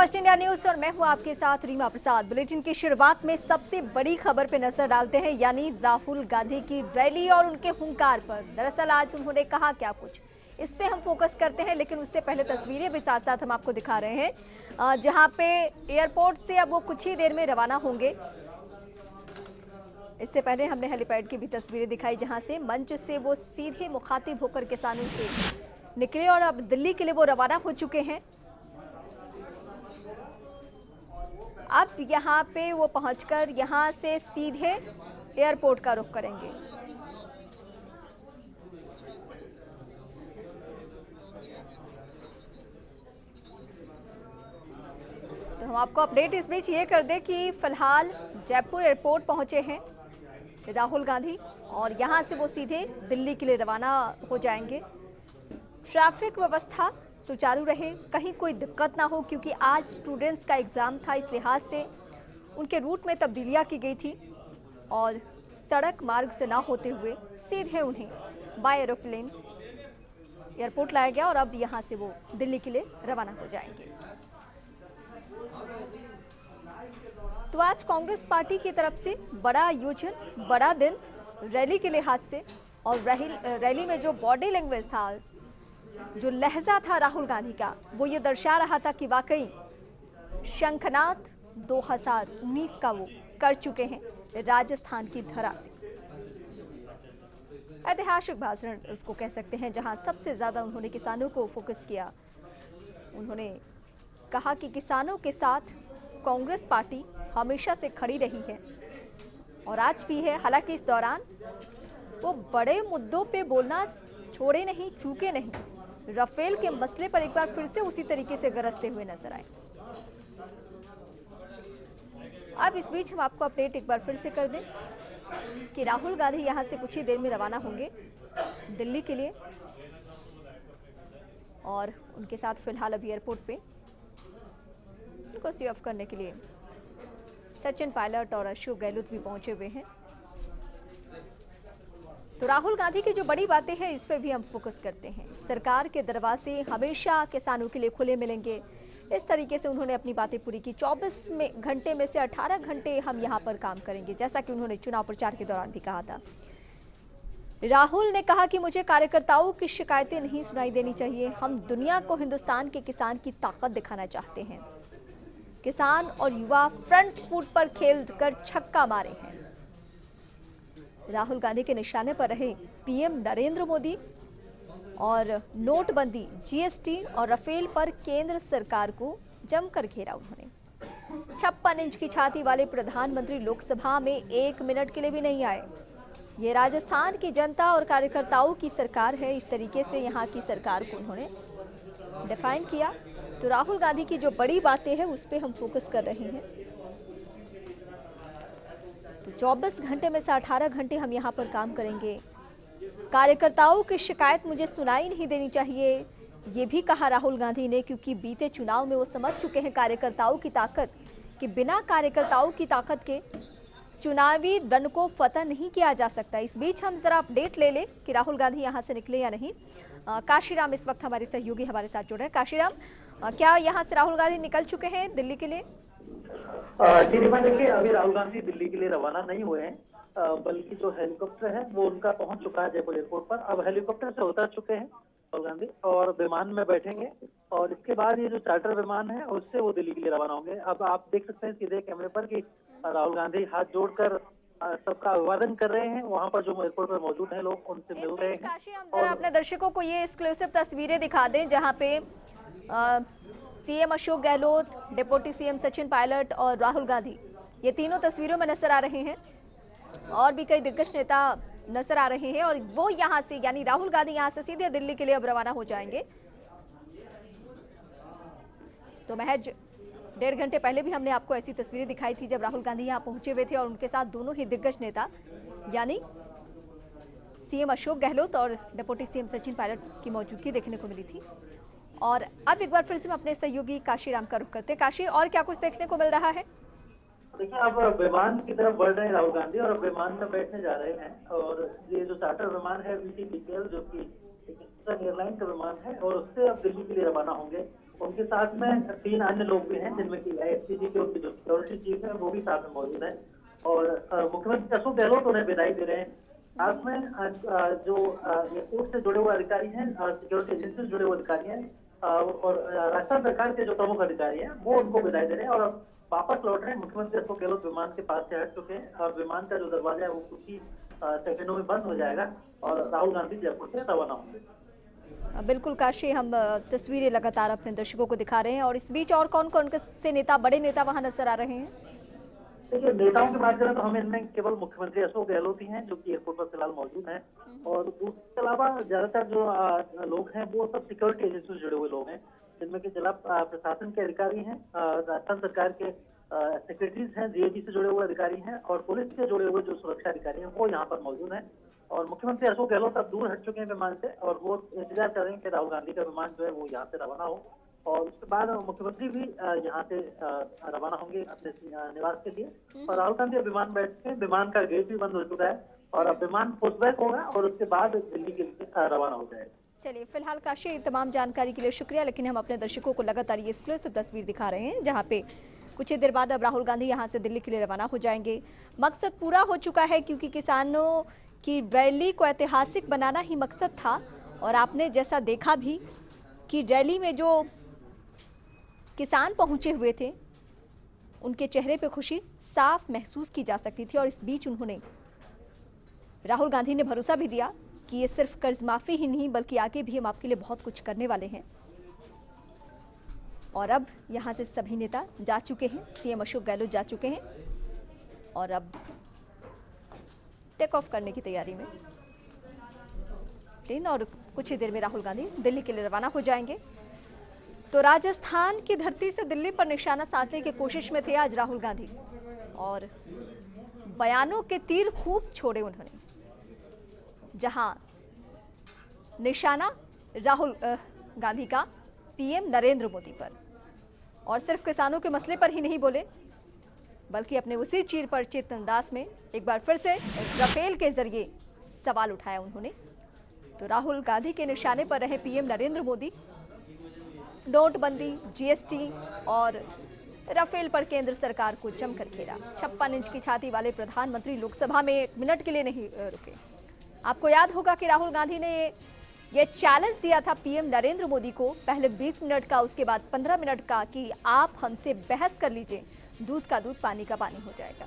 First India news और मैं हूं आपके साथ रीमा प्रसाद। बुलेटिन की शुरुआत में सबसे बड़ी खबर पे नजर डालते हैं, यानी राहुल गांधी की रैली और उनके हुंकार पर। दरअसल आज उन्होंने कहा क्या कुछ, इस पे हम फोकस करते हैं, लेकिन उससे पहले तस्वीरें भी साथ साथ हम आपको दिखा रहे हैं, जहां पे एयरपोर्ट से अब वो कुछ ही देर में रवाना होंगे। इससे पहले हमने हेलीपैड की भी तस्वीरें दिखाई, जहां से मंच से वो सीधे मुखातिब होकर किसानों से निकले और अब दिल्ली के लिए वो रवाना हो चुके हैं। अब यहाँ पे वो पहुंचकर यहाँ से सीधे एयरपोर्ट का रुख करेंगे। तो हम आपको अपडेट इस बीच ये कर दें कि फिलहाल जयपुर एयरपोर्ट पहुंचे हैं राहुल गांधी और यहाँ से वो सीधे दिल्ली के लिए रवाना हो जाएंगे। ट्रैफिक व्यवस्था सुचारू रहे, कहीं कोई दिक्कत ना हो, क्योंकि आज स्टूडेंट्स का एग्ज़ाम था। इस लिहाज से उनके रूट में तब्दीलियां की गई थी और सड़क मार्ग से ना होते हुए सीधे उन्हें बाय एरोप्लेन एयरपोर्ट लाया गया और अब यहां से वो दिल्ली के लिए रवाना हो जाएंगे। तो आज कांग्रेस पार्टी की तरफ से बड़ा आयोजन, बड़ा दिन रैली के लिहाज से, और रैली में जो बॉडी लैंग्वेज था, जो लहजा था राहुल गांधी का, वो ये दर्शा रहा था कि वाकई शंखनाद 2019 का वो कर चुके हैं राजस्थान की धरा से। ऐतिहासिक भाषण उसको कह सकते हैं, जहां सबसे ज्यादा उन्होंने किसानों को फोकस किया। उन्होंने कहा कि किसानों के साथ कांग्रेस पार्टी हमेशा से खड़ी रही है और आज भी है। हालांकि इस दौरान वो बड़े मुद्दों पे बोलना छोड़े नहीं, चूके नहीं। राफेल के मसले पर एक बार फिर से उसी तरीके से गरजते हुए नजर आए। अब इस बीच हम आपको अपडेट एक बार फिर से कर दें कि राहुल गांधी यहां से कुछ ही देर में रवाना होंगे दिल्ली के लिए और उनके साथ फिलहाल अभी एयरपोर्ट पे उनको सी ऑफ करने के लिए सचिन पायलट और अशोक गहलोत भी पहुंचे हुए हैं। तो राहुल गांधी की जो बड़ी बातें हैं, इस पे भी हम फोकस करते हैं। सरकार के दरवाजे हमेशा किसानों के लिए खुले मिलेंगे, इस तरीके से उन्होंने अपनी बातें पूरी की। 24 घंटे में से 18 घंटे हम यहाँ पर काम करेंगे, जैसा कि उन्होंने चुनाव प्रचार के दौरान भी कहा था। राहुल ने कहा कि मुझे कार्यकर्ताओं की शिकायतें नहीं सुनाई देनी चाहिए। हम दुनिया को हिंदुस्तान के किसान की ताकत दिखाना चाहते हैं। किसान और युवा फ्रंट फुट पर खेल कर छक्का मारे हैं। राहुल गांधी के निशाने पर रहे पीएम नरेंद्र मोदी और नोटबंदी, जीएसटी और राफेल पर केंद्र सरकार को जमकर घेरा। उन्होंने 56 इंच की छाती वाले प्रधानमंत्री लोकसभा में 1 मिनट के लिए भी नहीं आए। ये राजस्थान की जनता और कार्यकर्ताओं की सरकार है, इस तरीके से यहाँ की सरकार को उन्होंने डिफाइन किया। तो राहुल गांधी की जो बड़ी बातें हैं, उस पर हम फोकस कर रहे हैं। तो 24 घंटे में से 18 घंटे हम यहाँ पर काम करेंगे। कार्यकर्ताओं की शिकायत मुझे सुनाई नहीं देनी चाहिए, ये भी कहा राहुल गांधी ने, क्योंकि बीते चुनाव में वो समझ चुके हैं कार्यकर्ताओं की ताकत, कि बिना कार्यकर्ताओं की ताकत के चुनावी रण को फतह नहीं किया जा सकता। इस बीच हम जरा अपडेट ले लें कि राहुल गांधी यहाँ से निकले या नहीं। काशीराम इस वक्त हमारे सहयोगी हमारे साथ जुड़े हैं। काशीराम, क्या यहाँ से राहुल गांधी निकल चुके हैं दिल्ली के लिए? जी रिमा, देखिए अभी राहुल गांधी दिल्ली के लिए रवाना नहीं हुए हैं, बल्कि जो हेलीकॉप्टर है वो उनका पहुंच चुका है जयपुर एयरपोर्ट पर। अब हेलीकॉप्टर से उतर चुके हैं राहुल गांधी और विमान में बैठेंगे और इसके बाद ये जो चार्टर विमान है उससे वो दिल्ली के लिए रवाना होंगे। अब आप देख सकते हैं सीधे कैमरे पर कि राहुल गांधी हाथ जोड़कर सबका अभिवादन कर रहे हैं। वहां पर जो एयरपोर्ट पर मौजूद हैं लोग उनसे मिल रहे हैं। काशी, हम जरा अपने दर्शकों को ये एक्सक्लूसिव तस्वीरें दिखा दें, जहाँ पे CM Ashok Gehlot, deputy CM Sachin Pilot और राहुल गांधी, ये तीनों तस्वीरों में नजर आ रहे हैं। और भी कई दिग्गज नेता नजर आ रहे हैं और वो यहाँ से, यानी राहुल गांधी यहाँ से सीधे दिल्ली के लिए अब रवाना हो जाएंगे। तो महज 1.5 घंटे पहले भी हमने आपको ऐसी तस्वीरें दिखाई थी जब राहुल गांधी यहाँ पहुंचे हुए थे और उनके साथ दोनों ही दिग्गज नेता, यानी सीएम अशोक गहलोत और डिप्टी सीएम सचिन पायलट की मौजूदगी देखने को मिली थी। और अब एक बार फिर से हम अपने सहयोगी काशीराम का रुख करते हैं। काशी, और क्या कुछ देखने को मिल रहा है? देखिए अब विमान की तरफ बढ़ रहे हैं राहुल गांधी और विमान में बैठने जा रहे हैं। और ये जो चार्टर विमान है VTPL, जो कि एयरलाइन का विमान है, और उससे अब दिल्ली के लिए रवाना होंगे। उनके साथ में 3 अन्य लोग भी हैं, जिनमें कि AICG के उनके जो सिक्योरिटी चीफ है वो भी साथ में मौजूद है। और मुख्यमंत्री अशोक गहलोत उन्हें विदाई दे रहे हैं। साथ में जो एयरपोर्ट से जुड़े हुए अधिकारी हैं, सिक्योरिटी एजेंसी से जुड़े हुए अधिकारी हैं और राजस्थान सरकार के जो प्रमुख अधिकारी हैं वो उनको विदाई दे रहे हैं और अब वापस लौट रहे हैं। मुख्यमंत्री अशोक गहलोत विमान के पास से हट चुके हैं और विमान का जो दरवाजा है वो कुछ ही सेकंडों में बंद हो जाएगा और राहुल गांधी जयपुर से रवाना होंगे। बिल्कुल काशी, हम तस्वीरें लगातार अपने दर्शकों को दिखा रहे हैं और इस बीच और कौन कौन से नेता, बड़े नेता वहां नजर आ रहे हैं? देखिए, नेताओं की बात करें तो हमें इनमें केवल मुख्यमंत्री अशोक गहलोत ही हैं जो कि एयरपोर्ट पर फिलहाल मौजूद हैं और उसके अलावा ज्यादातर जो लोग हैं वो सब सिक्योरिटी एजेंसी से जुड़े हुए लोग हैं, जिनमें कि जिला प्रशासन के अधिकारी हैं, राजस्थान सरकार के सेक्रेटरीज हैं, DIG से जुड़े हुए अधिकारी हैं और पुलिस से जुड़े हुए जो सुरक्षा अधिकारी हैं वो यहाँ पर मौजूद हैं। और मुख्यमंत्री अशोक गहलोत अब दूर हट चुके हैं विमान से और वो इंतजार कर रहे हैं कि राहुल गांधी का विमान जो है वो यहाँ से रवाना हो और उसके बाद मुख्यमंत्री भी यहाँ से रवाना होंगे अपने निवास के लिए। और राहुल गांधी विमान बैठ के, विमान का गेट भी बंद हो चुका है और अब विमान पुशबैक होगा और उसके बाद दिल्ली के लिए रवाना हो जाएगा। चलिए, फिलहाल काशी तमाम जानकारी के लिए शुक्रिया, लेकिन हम अपने दर्शकों को लगातार ये एक्सक्लूसिव तस्वीर दिखा रहे हैं जहाँ पे कुछ ही देर बाद अब राहुल गांधी यहाँ से दिल्ली के लिए रवाना हो जाएंगे। मकसद पूरा हो चुका है क्योंकि किसानों की रैली को ऐतिहासिक बनाना ही मकसद था और आपने जैसा देखा भी कि रैली में जो किसान पहुंचे हुए थे उनके चेहरे पे खुशी साफ महसूस की जा सकती थी और इस बीच उन्होंने, राहुल गांधी ने भरोसा भी दिया कि ये सिर्फ कर्ज माफी ही नहीं बल्कि आगे भी हम आपके लिए बहुत कुछ करने वाले हैं। और अब यहां से सभी नेता जा चुके हैं, CM अशोक गहलोत जा चुके हैं और अब टेक ऑफ करने की तैयारी में प्लेन और कुछ ही देर में राहुल गांधी दिल्ली के लिए रवाना हो जाएंगे। तो राजस्थान की धरती से दिल्ली पर निशाना साधने की कोशिश में थे आज राहुल गांधी और बयानों के तीर खूब छोड़े उन्होंने, जहां निशाना राहुल गांधी का PM नरेंद्र मोदी पर, और सिर्फ किसानों के मसले पर ही नहीं बोले बल्कि अपने उसी चीर पर चित अंदाज में एक बार फिर से राफेल के जरिए सवाल उठाया उन्होंने। तो राहुल गांधी के निशाने पर रहे PM नरेंद्र मोदी, नोटबंदी, GST और राफेल पर केंद्र सरकार को जमकर घेरा। 56 इंच की छाती वाले प्रधानमंत्री लोकसभा में 1 मिनट के लिए नहीं रुके। आपको याद होगा कि राहुल गांधी ने ये चैलेंज दिया था PM नरेंद्र मोदी को, पहले 20 मिनट का, उसके बाद 15 मिनट का, कि आप हमसे बहस कर लीजिए, दूध का दूध पानी का पानी हो जाएगा।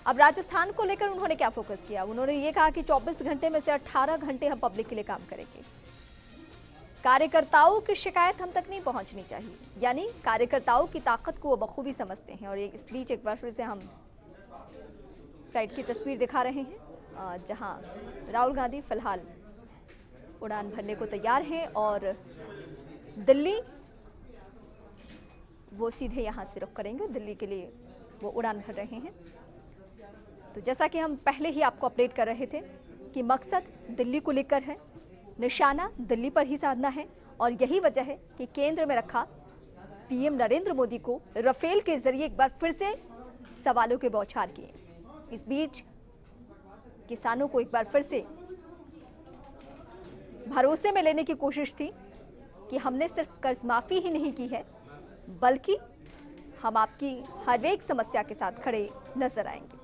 अब राजस्थान को लेकर उन्होंने क्या फोकस किया? उन्होंने ये कहा कि 24 घंटे में से 18 घंटे हम पब्लिक के लिए काम करेंगे। कार्यकर्ताओं की शिकायत हम तक नहीं पहुंचनी चाहिए, यानी कार्यकर्ताओं की ताकत को वो बखूबी समझते हैं। और इस बीच एक बार फिर से हम फ्लाइट की तस्वीर दिखा रहे हैं जहां राहुल गांधी फिलहाल उड़ान भरने को तैयार हैं और दिल्ली वो सीधे यहां से रुख करेंगे, दिल्ली के लिए वो उड़ान भर रहे हैं। तो जैसा कि हम पहले ही आपको अपडेट कर रहे थे कि मकसद दिल्ली को लेकर है, निशाना दिल्ली पर ही साधना है और यही वजह है कि केंद्र में रखा PM नरेंद्र मोदी को राफेल के जरिए एक बार फिर से सवालों के बौछार किए। इस बीच किसानों को एक बार फिर से भरोसे में लेने की कोशिश थी कि हमने सिर्फ कर्ज माफी ही नहीं की है बल्कि हम आपकी हर एक समस्या के साथ खड़े नजर आएंगे।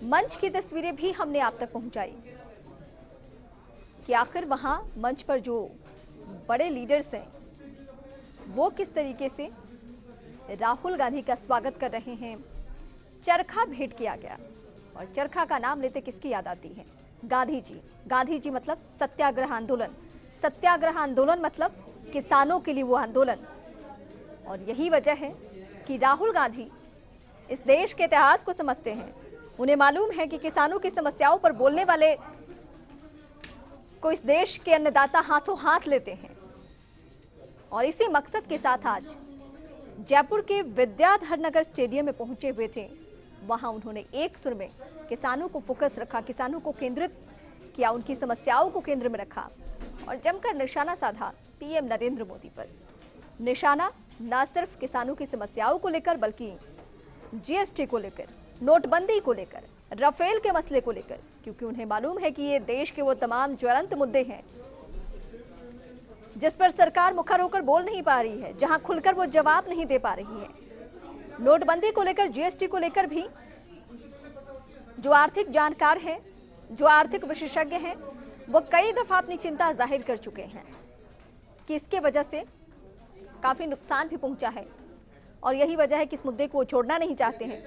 मंच की तस्वीरें भी हमने आप तक पहुंचाई कि आखिर वहां मंच पर जो बड़े लीडर्स हैं वो किस तरीके से राहुल गांधी का स्वागत कर रहे हैं। चरखा भेंट किया गया और चरखा का नाम लेते किसकी याद आती है? गांधी जी। गांधी जी मतलब सत्याग्रह आंदोलन, सत्याग्रह आंदोलन मतलब किसानों के लिए वो आंदोलन। और यही वजह है कि राहुल गांधी इस देश के इतिहास को समझते हैं। उन्हें मालूम है कि किसानों की समस्याओं पर बोलने वाले को इस देश के अन्नदाता हाथों हाथ लेते हैं। और इसी मकसद के साथ आज जयपुर के विद्याधर नगर स्टेडियम में पहुंचे हुए थे। वहां उन्होंने एक सुर में किसानों को फोकस रखा, किसानों को केंद्रित किया, उनकी समस्याओं को केंद्र में रखा और जमकर निशाना साधा PM नरेंद्र मोदी पर। निशाना न सिर्फ किसानों की समस्याओं को लेकर बल्कि GST को लेकर, नोटबंदी को लेकर, राफेल के मसले को लेकर, क्योंकि उन्हें मालूम है कि ये देश के वो तमाम ज्वलंत मुद्दे हैं जिस पर सरकार मुखर होकर बोल नहीं पा रही है, जहां खुलकर वो जवाब नहीं दे पा रही है। नोटबंदी को लेकर, जीएसटी को लेकर भी जो आर्थिक जानकार हैं, जो आर्थिक विशेषज्ञ हैं, वो कई दफा अपनी चिंता जाहिर कर चुके हैं कि इसके वजह से काफी नुकसान भी पहुंचा है और यही वजह है कि इस मुद्दे को छोड़ना नहीं चाहते हैं।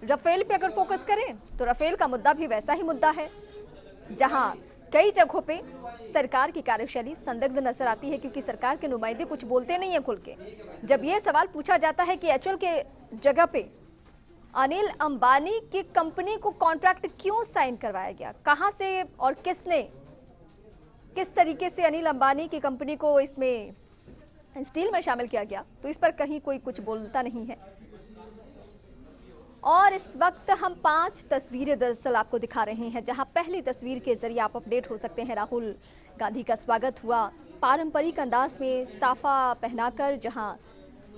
राफेल पे अगर फोकस करें तो राफेल का मुद्दा भी वैसा ही मुद्दा है, जहां कई जगहों पे सरकार की कार्यशैली संदिग्ध नजर आती है, क्योंकि सरकार के नुमाइंदे कुछ बोलते नहीं है खुल के। जब ये सवाल पूछा जाता है कि एचएल के जगह पे अनिल अंबानी की कंपनी को कॉन्ट्रैक्ट क्यों साइन करवाया गया, कहां से और किसने, किस तरीके से अनिल अंबानी की कंपनी को इसमें स्टील में शामिल किया गया, तो इस पर कहीं कोई कुछ बोलता नहीं है। और इस वक्त हम 5 तस्वीरें दरअसल आपको दिखा रहे हैं, जहां पहली तस्वीर के जरिए आप अपडेट हो सकते हैं। राहुल गांधी का स्वागत हुआ पारंपरिक अंदाज में साफा पहनाकर, जहां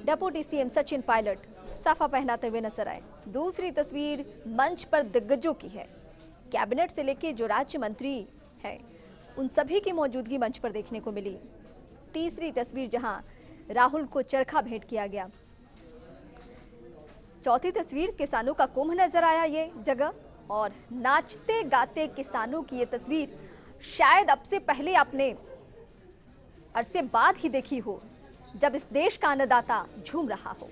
डेप्यूटी सीएम सचिन पायलट साफा पहनाते हुए नजर आए। दूसरी तस्वीर मंच पर दिग्गजों की है, कैबिनेट से लेके जो राज्य मंत्री हैं उन सभी की मौजूदगी मंच पर देखने को मिली। तीसरी तस्वीर जहां राहुल को चरखा भेंट किया गया। चौथी तस्वीर किसानों का कुंभ नजर आया ये जगह, और नाचते गाते किसानों की ये तस्वीर शायद अब से पहले आपने अरसे बाद ही देखी हो, जब इस देश का अन्नदाता झूम रहा हो।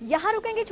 यहां रुकेंगे।